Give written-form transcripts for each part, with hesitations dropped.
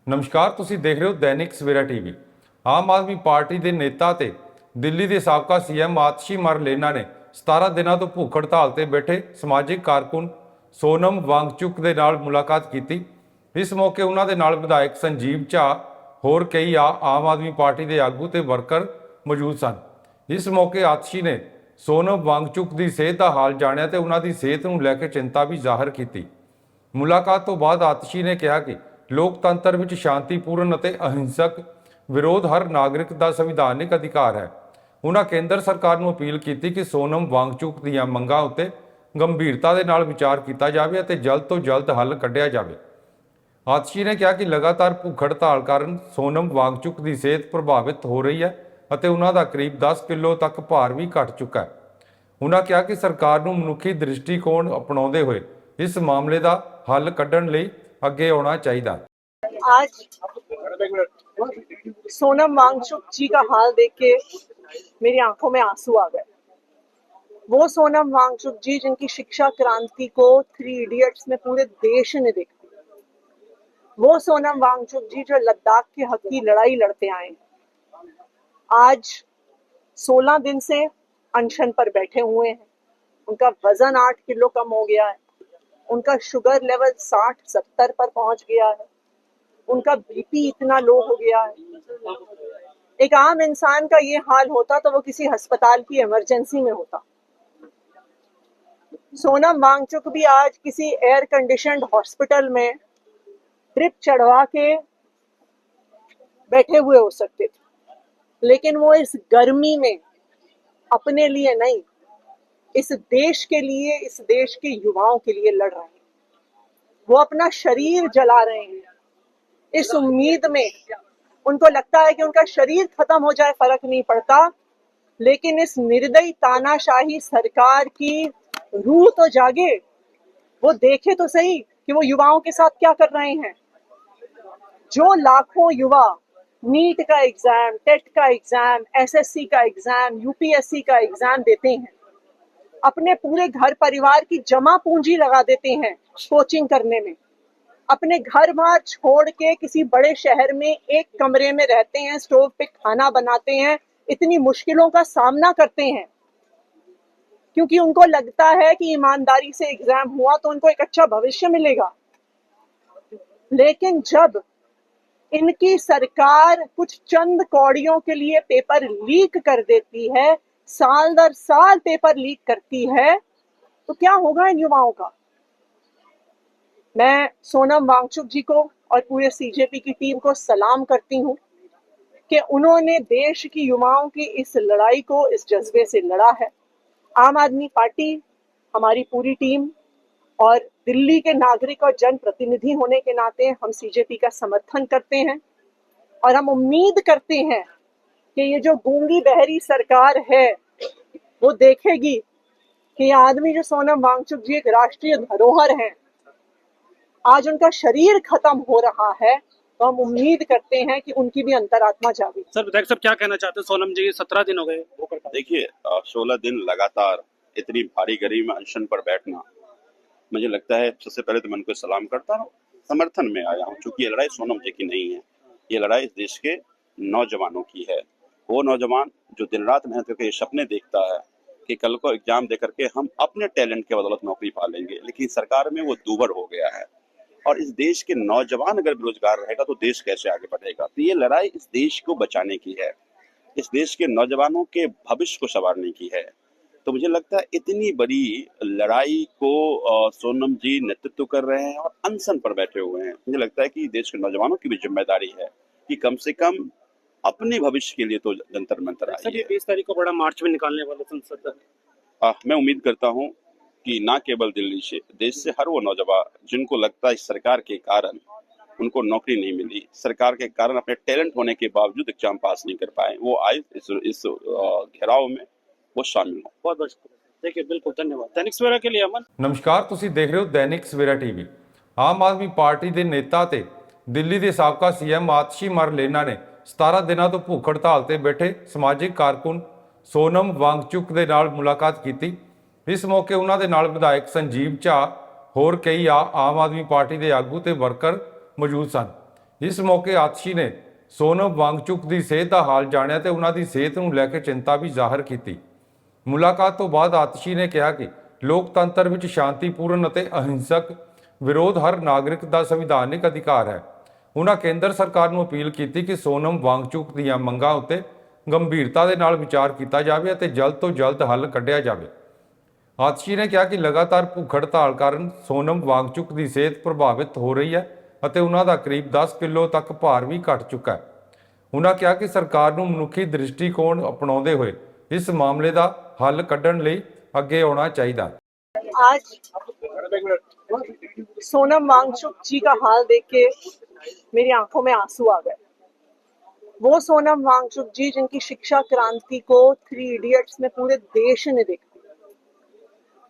ਨਮਸਕਾਰ, ਤੁਸੀਂ ਦੇਖ ਰਹੇ ਹੋ ਦੈਨਿਕ ਸਵੇਰਾ ਟੀਵੀ। ਆਮ ਆਦਮੀ ਪਾਰਟੀ ਦੇ ਨੇਤਾ ਤੇ ਦਿੱਲੀ ਦੇ ਸਾਬਕਾ ਸੀਐਮ ਆਤਸ਼ੀ ਮਰਲੇਨਾ ਨੇ 17 ਦਿਨਾਂ ਤੋਂ ਭੁੱਖ ਹੜਤਾਲ ਤੇ ਬੈਠੇ ਸਮਾਜਿਕ ਕਾਰਕੁਨ ਸੋਨਮ ਵਾਂਗਚੁਕ ਦੇ ਨਾਲ ਮੁਲਾਕਾਤ ਕੀਤੀ। ਇਸ ਮੌਕੇ ਉਹਨਾਂ ਦੇ ਨਾਲ ਵਿਧਾਇਕ ਸੰਜੀਵ ਝਾ, ਹੋਰ ਕਈ ਆਮ ਆਦਮੀ ਪਾਰਟੀ ਦੇ ਆਗੂ ਤੇ ਵਰਕਰ ਮੌਜੂਦ ਸਨ। ਇਸ ਮੌਕੇ ਆਤਸ਼ੀ ਨੇ ਸੋਨਮ ਵਾਂਗਚੁਕ ਦੀ ਸਿਹਤ ਦਾ ਹਾਲ ਜਾਣਿਆ ਤੇ ਉਹਨਾਂ ਦੀ ਸਿਹਤ ਨੂੰ ਲੈ ਕੇ ਚਿੰਤਾ ਵੀ ਜ਼ਾਹਰ ਕੀਤੀ। ਮੁਲਾਕਾਤ ਤੋਂ ਬਾਅਦ ਆਤਸ਼ੀ ਨੇ ਕਿਹਾ ਕਿ ਲੋਕਤੰਤਰ ਵਿੱਚ ਸ਼ਾਂਤੀਪੂਰਨ ਅਤੇ ਅਹਿੰਸਕ ਵਿਰੋਧ ਹਰ ਨਾਗਰਿਕ ਦਾ ਸੰਵਿਧਾਨਿਕ ਅਧਿਕਾਰ ਹੈ। ਉਹਨਾਂ ਕੇਂਦਰ ਸਰਕਾਰ ਨੂੰ ਅਪੀਲ ਕੀਤੀ ਕਿ ਸੋਨਮ ਵਾਂਗਚੁਕ ਦੀਆਂ ਮੰਗਾਂ ਉੱਤੇ ਗੰਭੀਰਤਾ ਦੇ ਨਾਲ ਵਿਚਾਰ ਕੀਤਾ ਜਾਵੇ ਅਤੇ ਜਲਦ ਤੋਂ ਜਲਦ ਹੱਲ ਕੱਢਿਆ ਜਾਵੇ। ਆਤਸ਼ੀ ਨੇ ਕਿਹਾ ਕਿ ਲਗਾਤਾਰ ਭੁੱਖ ਹੜਤਾਲ ਕਾਰਨ ਸੋਨਮ ਵਾਂਗਚੁਕ ਦੀ ਸਿਹਤ ਪ੍ਰਭਾਵਿਤ ਹੋ ਰਹੀ ਹੈ ਅਤੇ ਉਹਨਾਂ ਦਾ ਕਰੀਬ 10 ਕਿਲੋ ਤੱਕ ਭਾਰ ਵੀ ਘਟ ਚੁੱਕਾ ਹੈ। ਉਹਨਾਂ ਕਿਹਾ ਕਿ ਸਰਕਾਰ ਨੂੰ ਮਨੁੱਖੀ ਦ੍ਰਿਸ਼ਟੀਕੋਣ ਅਪਣਾਉਂਦੇ ਹੋਏ ਇਸ ਮਾਮਲੇ ਦਾ हल कढ़न लई अगे आना चाहिए। आज सोनम वांगचुक जी का हाल देख के मेरी आंखों में आंसू आ गए। वो सोनम वांगचुक जी जिनकी शिक्षा क्रांति को 3 इडियट्स में पूरे देश ने देखा, वो सोनम वांगचुक जी जो लद्दाख के हक की लड़ाई लड़ते आए, आज 16 दिन से अनशन पर बैठे हुए हैं। उनका वजन 8 किलो कम हो गया है, उनका शुगर लेवल 60-70 पर पहुंच गया है, उनका बीपी इतना लो हो गया है। एक आम इंसान का ये हाल होता तो वो किसी अस्पताल की इमरजेंसी में होता। सोनम वांगचुक भी आज किसी एयर कंडीशनड हॉस्पिटल में ड्रिप चढ़वा के बैठे हुए हो सकते थे, लेकिन वो इस गर्मी में अपने लिए नहीं, इस देश के लिए, इस देश के युवाओं के लिए लड़ रहे हैं। वो अपना शरीर जला रहे हैं इस उम्मीद में, उनको लगता है कि उनका शरीर खत्म हो जाए फर्क नहीं पड़ता, लेकिन इस निर्दयी तानाशाही सरकार की रूह तो जागे, वो देखे तो सही कि वो युवाओं के साथ क्या कर रहे हैं। जो लाखों युवा नीट का एग्जाम, टेट का एग्जाम, एसएससी का एग्जाम, यूपीएससी का एग्जाम देते हैं, अपने पूरे घर परिवार की जमा पूंजी लगा देते हैं कोचिंग करने में, अपने घर बार छोड़ के किसी बड़े शहर में एक कमरे में रहते हैं, स्टोव पे खाना बनाते हैं, इतनी मुश्किलों का सामना करते हैं क्योंकि उनको लगता है कि ईमानदारी से एग्जाम हुआ तो उनको एक अच्छा भविष्य मिलेगा। लेकिन जब इनकी सरकार कुछ चंद कौड़ियों के लिए पेपर लीक कर देती है, साल दर साल पेपर लीक करती है, तो क्या होगा इन युवाओं का। मैं सोनम वांगचुक जी को और पूरे सीजेपी की टीम को सलाम करती हूं कि उन्होंने देश की युवाओं की इस लड़ाई को इस जज्बे से लड़ा है। आम आदमी पार्टी, हमारी पूरी टीम और दिल्ली के नागरिक और जनप्रतिनिधि होने के नाते हम सीजेपी का समर्थन करते हैं और हम उम्मीद करते हैं कि ये जो गूंगी बहरी सरकार है वो देखेगी कि ये आदमी जो सोनम वांगचुक जी एक राष्ट्रीय धरोहर हैं, आज उनका शरीर खत्म हो रहा है, तो हम उम्मीद करते हैं कि उनकी भी अंतरात्मा जागी। सर विधायक साहब क्या कहना चाहते हैं? सोनम जी 17 दिन हो गए। देखिए 16 दिन लगातार इतनी भारी गर्मी में अनशन पर बैठना, मुझे लगता है सबसे पहले तो मैं उनको सलाम करता हूँ, समर्थन में आया हूँ, क्योंकि ये लड़ाई सोनम जी की नहीं है, ये लड़ाई इस देश के नौजवानों की है। वो नौजवान जो दिन रात मेहनत करके ये सपने देखता है कि कल को एग्जाम दे करके हम अपने टैलेंट के बदौलत नौकरी पा लेंगे, लेकिन सरकार में वो दूभर हो गया है। और इस देश के नौजवान अगर बेरोजगार रहेगा तो देश कैसे आगे बढ़ेगा। तो ये लड़ाई इस देश को बचाने की है, इस देश के नौजवानों के भविष्य को संवारने की है। तो मुझे लगता है इतनी बड़ी लड़ाई को सोनम जी नेतृत्व कर रहे हैं और अनशन पर बैठे हुए हैं। मुझे लगता है कि देश के नौजवानों की भी जिम्मेदारी है कि कम से कम अपने भविष्य के लिए तो जंतर मंतर आई है। 20 तारीख को बड़ा मार्च में निकालने वाले संसद मैं उम्मीद करता हूं कि ना केवल दिल्ली से, देश से हर वो नौजवान जिनको लगता है इस सरकार के कारण उनको नौकरी नहीं मिली, सरकार के कारण अपने टैलेंट होने के बावजूद एग्जाम पास नहीं कर पाए, वो आए इस घेराव में वो शामिल हो। बहुत बहुत देखिए, बिल्कुल धन्यवाद। दैनिक सवेरा के लिए अमन। नमस्कार, ਤੁਸੀਂ ਦੇਖ ਰਹੇ ਹੋ ਦੈਨਿਕ ਸਵੇਰਾ ਟੀਵੀ। ਆਮ ਆਦਮੀ ਪਾਰਟੀ ਦੇ ਨੇਤਾ ਤੇ ਦਿੱਲੀ ਦੇ ਸਾਬਕਾ ਸੀਐਮ ਆਤਸ਼ੀ ਮਰਲੇਨਾ ਨੇ 17 ਦਿਨਾਂ ਤੋਂ ਭੁੱਖ ਹੜਤਾਲ ਤੇ ਬੈਠੇ ਸਮਾਜਿਕ ਕਾਰਕੁਨ ਸੋਨਮ ਵਾਂਗਚੁਕ ਦੇ ਨਾਲ ਮੁਲਾਕਾਤ ਕੀਤੀ। ਇਸ ਮੌਕੇ ਉਹਨਾਂ ਦੇ ਨਾਲ ਵਿਧਾਇਕ ਸੰਜੀਵ ਝਾ, ਹੋਰ ਕਈ ਆਮ ਆਦਮੀ ਪਾਰਟੀ ਦੇ ਆਗੂ ਤੇ ਵਰਕਰ ਮੌਜੂਦ ਸਨ। ਇਸ ਮੌਕੇ ਆਤਸ਼ੀ ਨੇ ਸੋਨਮ ਵਾਂਗਚੁਕ ਦੀ ਸਿਹਤ ਦਾ ਹਾਲ ਜਾਣਿਆ ਤੇ ਉਹਨਾਂ ਦੀ ਸਿਹਤ ਨੂੰ ਲੈ ਕੇ ਚਿੰਤਾ ਵੀ ਜ਼ਾਹਰ ਕੀਤੀ। ਮੁਲਾਕਾਤ ਤੋਂ ਬਾਅਦ ਆਤਸ਼ੀ ਨੇ ਕਿਹਾ ਕਿ ਲੋਕਤੰਤਰ ਵਿੱਚ ਸ਼ਾਂਤੀਪੂਰਨ ਅਤੇ ਅਹਿੰਸਕ ਵਿਰੋਧ ਹਰ ਨਾਗਰਿਕ ਦਾ ਸੰਵਿਧਾਨਿਕ ਅਧਿਕਾਰ ਹੈ। ਉਹਨਾਂ ਕੇਂਦਰ ਸਰਕਾਰ ਨੂੰ ਅਪੀਲ ਕੀਤੀ ਕਿ ਸੋਨਮ ਵਾਂਗਚੁਕ ਦੀਆਂ ਮੰਗਾਂ ਉੱਤੇ ਗੰਭੀਰਤਾ ਦੇ ਨਾਲ ਵਿਚਾਰ ਕੀਤਾ ਜਾਵੇ ਅਤੇ ਜਲਦ ਤੋਂ ਜਲਦ ਹੱਲ ਕੱਢਿਆ ਜਾਵੇ। ਆਤਸ਼ੀ ਨੇ ਕਿਹਾ ਕਿ ਲਗਾਤਾਰ ਭੁੱਖ ਹੜਤਾਲ ਕਾਰਨ ਸੋਨਮ ਵਾਂਗਚੁਕ ਦੀ ਸਿਹਤ ਪ੍ਰਭਾਵਿਤ ਹੋ ਰਹੀ ਹੈ ਅਤੇ ਉਹਨਾਂ ਦਾ ਕਰੀਬ 10 ਕਿਲੋ ਤੱਕ ਭਾਰ ਵੀ ਘਟ ਚੁੱਕਾ ਹੈ। ਉਹਨਾਂ ਕਿਹਾ ਕਿ ਸਰਕਾਰ ਨੂੰ ਮਨੁੱਖੀ ਦ੍ਰਿਸ਼ਟੀਕੋਣ ਅਪਣਾਉਂਦੇ ਹੋਏ ਇਸ ਮਾਮਲੇ ਦਾ ਹੱਲ ਕੱਢਣ ਲਈ ਅੱਗੇ ਆਉਣਾ ਚਾਹੀਦਾ। आज सोनम वांगचुक जी का हाल देख के मेरी आंखों में आंसू आ गए। वो सोनम वांगचुक जी जिनकी शिक्षा क्रांति को 3 इडियट्स में पूरे देश ने देखा,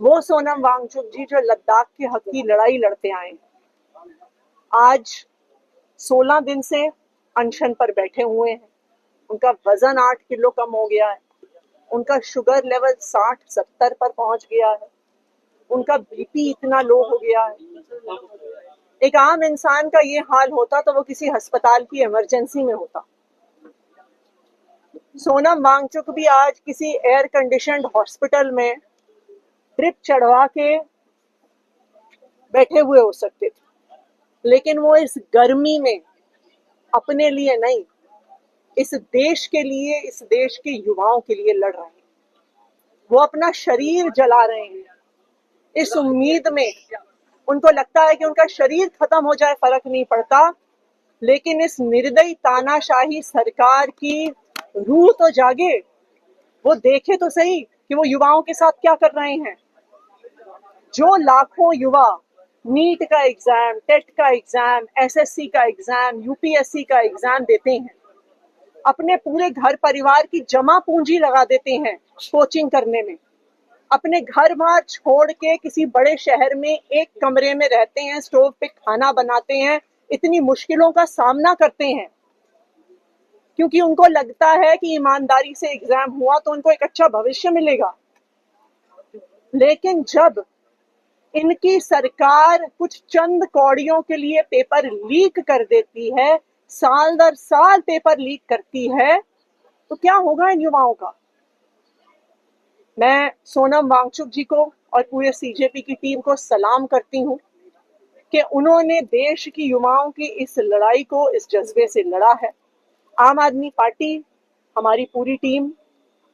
वो सोनम वांगचुक जी जो लद्दाख के हक की लड़ाई लड़ते आए, आज 16 दिन से अनशन पर बैठे हुए हैं। उनका वजन 8 किलो कम हो गया है, उनका शुगर लेवल 60-70 पर पहुंच गया है, उनका बीपी इतना लो हो गया है। एक आम इंसान का ये हाल होता तो वो किसी अस्पताल की इमरजेंसी में होता। सोनम वांगचुक भी आज किसी एयर कंडीशनड हॉस्पिटल में ड्रिप चढ़वा के बैठे हुए हो सकते थे, लेकिन वो इस गर्मी में अपने लिए नहीं, इस देश के लिए, इस देश के युवाओं के लिए लड़ रहे हैं। वो अपना शरीर जला रहे हैं इस उम्मीद में, उनको लगता है कि उनका शरीर खत्म हो जाए फर्क नहीं पड़ता, लेकिन इस निर्दयी तानाशाही सरकार की रूह तो जागे, वो देखे तो सही कि वो युवाओं के साथ क्या कर रहे हैं। जो लाखों युवा नीट का एग्जाम, टेट का एग्जाम, एसएससी का एग्जाम, यूपीएससी का एग्जाम देते हैं, अपने पूरे घर परिवार की जमा पूंजी लगा देते हैं कोचिंग करने में, अपने घर बार छोड़ के किसी बड़े शहर में एक कमरे में रहते हैं, स्टोव पे खाना बनाते हैं, इतनी मुश्किलों का सामना करते हैं क्योंकि उनको लगता है कि ईमानदारी से एग्जाम हुआ तो उनको एक अच्छा भविष्य मिलेगा। लेकिन जब इनकी सरकार कुछ चंद कौड़ियों के लिए पेपर लीक कर देती है, साल दर साल पेपर लीक करती है, तो क्या होगा इन युवाओं का। मैं सोनम वांगचुक जी को और पूरे सीजेपी की टीम को सलाम करती हूँ कि उन्होंने देश की युवाओं की इस लड़ाई को, इस जज्बे से लड़ा है। आम आदमी पार्टी, हमारी पूरी टीम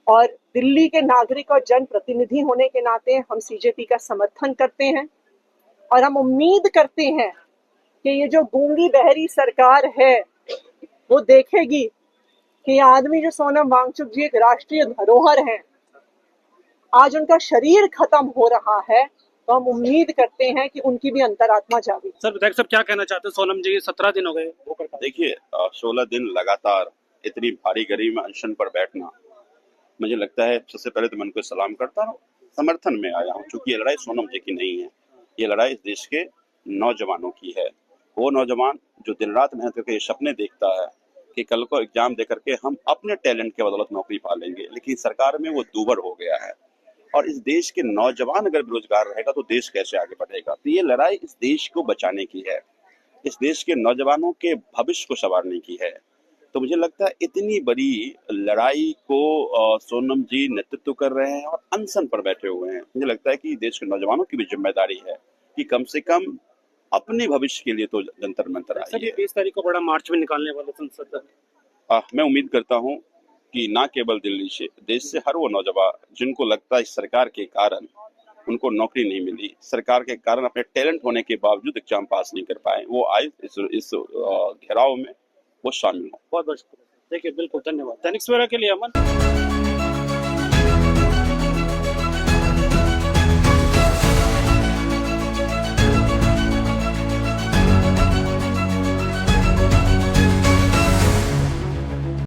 और दिल्ली के नागरिक और जनप्रतिनिधि होने के नाते हम सीजेपी का समर्थन करते हैं और हम उम्मीद करते हैं कि ये जो गूंगी बहरी सरकार है वो देखेगी कि ये आदमी जो सोनम वांगचुक जी एक राष्ट्रीय धरोहर हैं, आज उनका शरीर खत्म हो रहा है, तो हम उम्मीद करते हैं कि उनकी भी अंतरात्मा जागे। सर विधायक साहब क्या कहना चाहते हैं, सोनम जी 17 दिन हो गए भूख हड़ताल। देखिए 16 दिन लगातार इतनी भारी गर्मी में अनशन पर बैठना, मुझे लगता है सबसे पहले तो मैं उनको सलाम करता हूँ, समर्थन में आया हूँ, क्योंकि ये लड़ाई सोनम जी की नहीं है, ये लड़ाई इस देश के नौजवानों की है। वो नौजवान जो दिन रात मेहनत करके ये सपने देखता है कि कल को एग्जाम दे करके हम अपने टैलेंट के बदौलत नौकरी पा लेंगे, लेकिन सरकार में वो दूबर हो गया है। और इस देश के नौजवान अगर बेरोजगार रहेगा तो देश कैसे आगे बढ़ेगा। तो ये लड़ाई इस देश को बचाने की है, इस देश के नौजवानों के भविष्य को संवारने की है। तो मुझे लगता है इतनी बड़ी लड़ाई को सोनम जी नेतृत्व कर रहे हैं और अनशन पर बैठे हुए हैं। मुझे लगता है कि देश के नौजवानों की भी जिम्मेदारी है कि कम से कम अपने भविष्य के लिए तो जंतर मंतर सर ये आइए। 20 तारीख को बड़ा मार्च में निकालने वाले संसद। मैं उम्मीद करता हूं कि ना केवल दिल्ली से, देश से हर वो नौजवान जिनको लगता है इस सरकार के कारण उनको नौकरी नहीं मिली, सरकार के कारण अपने टैलेंट होने के बावजूद एग्जाम पास नहीं कर पाए, वो आए इस घेराव में वो शामिल हो। बहुत बहुत शुक्रिया। देखिए बिल्कुल धन्यवाद। दैनिक सवेरा के लिए अमन।